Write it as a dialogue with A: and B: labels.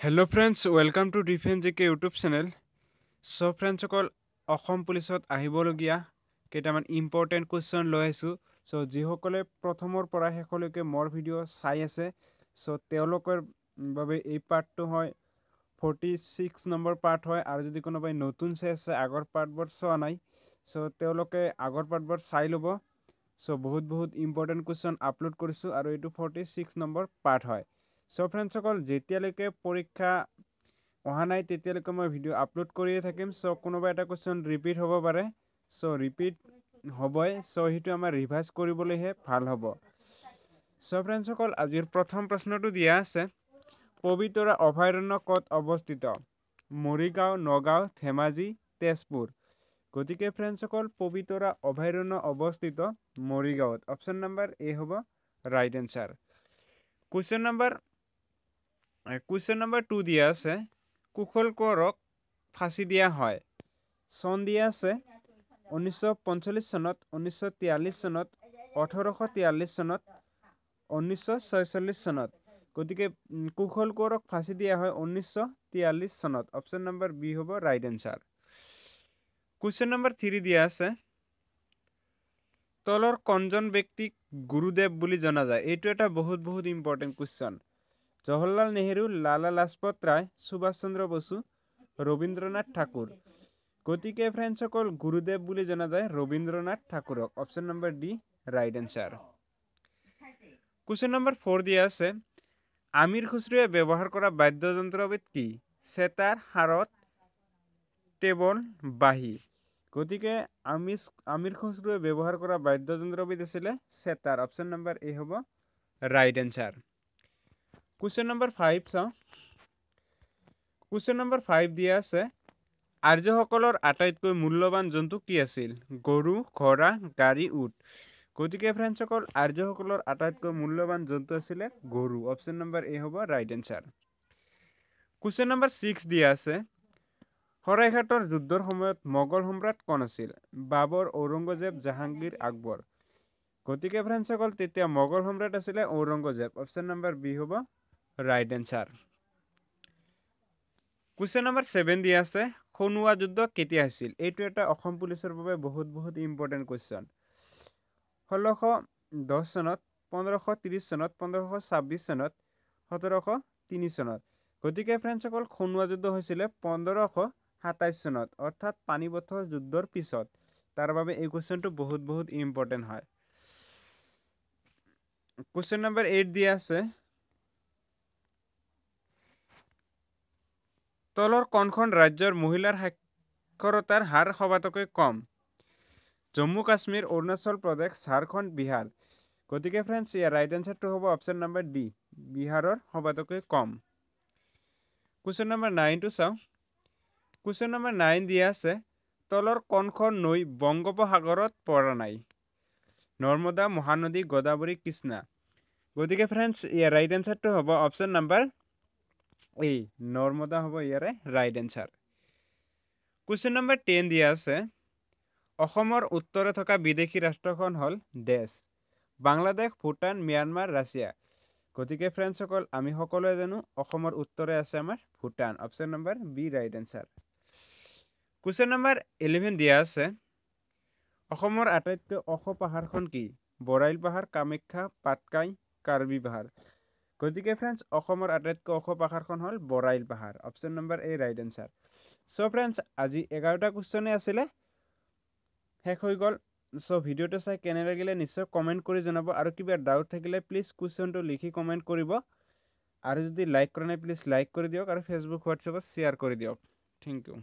A: Hello friends, welcome to Defense JK YouTube channel. So friends, সকল অসম পুলিচত আহিবলগীয়া কেইটামান ইম্পৰ্টেণ্ট কুৱেশ্যন লৈ আহিছোঁ। চ' যিসকলে প্ৰথমৰ পৰা শেষলৈকে মোৰ ভিডিঅ' চাই আছে, চ' তেওঁলোকৰ বাবে এই পাৰ্টটো হয় 46 নম্বৰ পাৰ্ট হয়। আৰু যদি কোনোবাই নতুন চাই আছে, আগৰ পাৰ্টবোৰ চোৱা নাই, চ' তেওঁলোকে আগৰ পাৰ্টবোৰ চাই ল'ব। চ' বহুত ইম্পৰ্টেণ্ট কুৱেশ্যন আপলোড কৰিছোঁ আৰু এইটো 46 নম্বৰ পাৰ্ট হয়। চ' ফ্ৰেণ্ডসকল, যেতিয়ালৈকে পৰীক্ষা অহা নাই তেতিয়ালৈকে মই ভিডিঅ' আপলোড কৰিয়ে থাকিম। চ' কোনোবা এটা কুৱেশ্যন ৰিপিট হ'ব পাৰে, চ' ৰিপিট হ'বই, চ' সেইটো আমাৰ ৰিভাইজ কৰিবলৈহে ভাল হ'ব। চ' ফ্ৰেণ্ডসকল, আজিৰ প্ৰথম প্ৰশ্নটো দিয়া আছে, পবিতৰা অভয়াৰণ্য ক'ত অৱস্থিত? মৰিগাঁও, নগাঁও, ধেমাজি, তেজপুৰ। গতিকে ফ্ৰেণ্ডসকল, পবিতৰা অভয়াৰণ্য অৱস্থিত মৰিগাঁৱত। অপশ্যন নম্বৰ এ হ'ব ৰাইট এনচাৰ। কুৱেশ্যন নম্বৰ 2 দিয়া আছে, কুশল কোঁৱৰক ফাঁচি দিয়া হয়। চন দিয়া আছে 1945 চনত, 1943 চনত, 1843 চনত, 1946 চনত। গতিকে কুশল কোঁৱৰক ফাঁচি দিয়া হয় 1943 চনত। অপশ্যন নম্বৰ বি হ'ব ৰাইট এনচাৰ। কুৱেশ্যন নম্বৰ 3 দিয়া আছে, তলৰ কোনজন ব্যক্তিক গুৰুদেৱ বুলি জনা যায়? এইটো এটা বহুত ইম্পৰ্টেণ্ট কুৱেশ্যন। জৱাহৰলাল নেহেৰু, লালা লাজপত ৰায়, সুভাষ চন্দ্ৰ বসু, ৰবীন্দ্ৰনাথ ঠাকুৰ। গতিকে ফ্ৰেণ্ডসকল, গুৰুদেৱ বুলি জনা যায় ৰবীন্দ্ৰনাথ ঠাকুৰক। Option number D right answer. Question number 4 দিয়া আছে, আমিৰ খুশ্ৰুৱে ব্যৱহাৰ কৰা বাদ্যযন্ত্ৰবিধ কি? চেতাৰ, হাৰত, টেবল, বাঁহী। গতিকে আমিৰ খুশ্ৰুৱে ব্যৱহাৰ কৰা বাদ্যযন্ত্ৰবিধ আছিলে চেতাৰ। অপশ্যন নম্বৰ এ হ'ব ৰাইট এনচাৰ। কুৱেশ্যন নম্বৰ 5 চাওঁ। কুৱেশ্যন নম্বৰ 5 দিয়া আছে, আৰ্যসকলৰ আটাইতকৈ মূল্যৱান জন্তু কি আছিল? গৰু, ঘোঁৰা, গাড়ী, উট। গতিকে ফ্ৰেণ্ডসকল, আৰ্যসকলৰ আটাইতকৈ মূল্যৱান জন্তু আছিলে গৰু। অপশ্যন নম্বৰ এ হ'ব ৰাইট এনচাৰ। কুৱেশ্যন নম্বৰ 6 দিয়া আছে, শৰাইঘাটৰ যুদ্ধৰ সময়ত মোগল সম্ৰাট কোন আছিল? বাবৰ, ঔৰংগজেব, জাহাংগীৰ, আকবৰ। গতিকে ফ্ৰেণ্ডসকল, তেতিয়া মোগল সম্ৰাট আছিলে ঔৰংগজেব। অপশ্যন নম্বৰ বি হ'ব ৰাইট এনচাৰ। কুৱেশ্যন নম্বৰ 7 দিয়া আছে, সোণোৱা যুদ্ধ কেতিয়া হৈছিল? এইটো এটা অসম পুলিচৰ বাবে বহুত ইম্পৰ্টেণ্ট কুৱেশ্যন। 1610 চনত, 1530 চনত, 1526 চনত, 1703 চনত। গতিকে ফ্ৰেণ্ডসকল, সোণোৱা যুদ্ধ হৈছিলে 1527 চনত, অৰ্থাৎ পানিপথৰ যুদ্ধৰ পিছত। তাৰ বাবে এই কুৱেশ্যনটো বহুত ইম্পৰ্টেণ্ট হয়। কুৱেশ্যন নম্বৰ 8 দিয়া আছে, তলৰ কোনখন ৰাজ্যৰ মহিলাৰ সাক্ষৰতাৰ হাৰ সবাতোকৈ কম? জম্মু কাশ্মীৰ, অৰুণাচল প্ৰদেশ, ঝাৰখণ্ড, বিহাৰ। গতিকে ফ্ৰেণ্ডছ, ইয়াৰ ৰাইট এনচাৰটো হ'ব অপশ্যন নম্বৰ ডি, বিহাৰৰ সবাতোকৈ কম। কুৱেশ্যন নম্বৰ 9টো চাওঁ। কুৱেশ্যন নম্বৰ 9 দিয়া আছে, তলৰ কোনখন নৈ বংগোপসাগৰত পৰা নাই? নৰ্মদা, মহানদী, গোদাবৰী, কৃষ্ণা। গতিকে ফ্ৰেণ্ডছ, ইয়াৰ ৰাইট এনচাৰটো হ'ব অপশ্যন নম্বৰ এই নৰ্মদা হ'ব ইয়াৰে ৰাইট এনচাৰ। কুৱেশ্যন নম্বৰ 10 দিয়া আছে, অসমৰ উত্তৰে থকা বিদেশী ৰাষ্ট্ৰখন হ'ল দেশ? Bangladesh, Bhutan, Myanmar, Russia. গতিকে ফ্ৰেণ্ডসকল, আমি সকলোৱে জানো অসমৰ উত্তৰে আছে আমাৰ Bhutan. Option number B right answer. Question number 11 দিয়া আছে, অসমৰ আটাইতকৈ ওখ পাহাৰখন কি? বৰাইল পাহাৰ, কামাখ্যা, পাটকাই, কাৰ্বি পাহাৰ। গতিকে ফ্ৰেণ্ডছ, অসমৰ আটাইতকৈ ওখ পাহাৰখন হ'ল বৰাইল পাহাৰ। অপশ্যন নম্বৰ এ ৰাইট এনচাৰ। চ' ফ্ৰেণ্ডছ, আজি 11টা কুৱেশ্যনে আছিলে, শেষ হৈ গ'ল। চ' ভিডিঅ'টো চাই কেনে লাগিলে নিশ্চয় কমেণ্ট কৰি জনাব, আৰু কিবা ডাউট থাকিলে প্লিজ কুৱেশ্যনটো লিখি কমেণ্ট কৰিব। আৰু যদি লাইক কৰা নাই প্লিজ লাইক কৰি দিয়ক, আৰু ফেচবুক হোৱাটছএপত শ্বেয়াৰ কৰি দিয়ক। Thank U.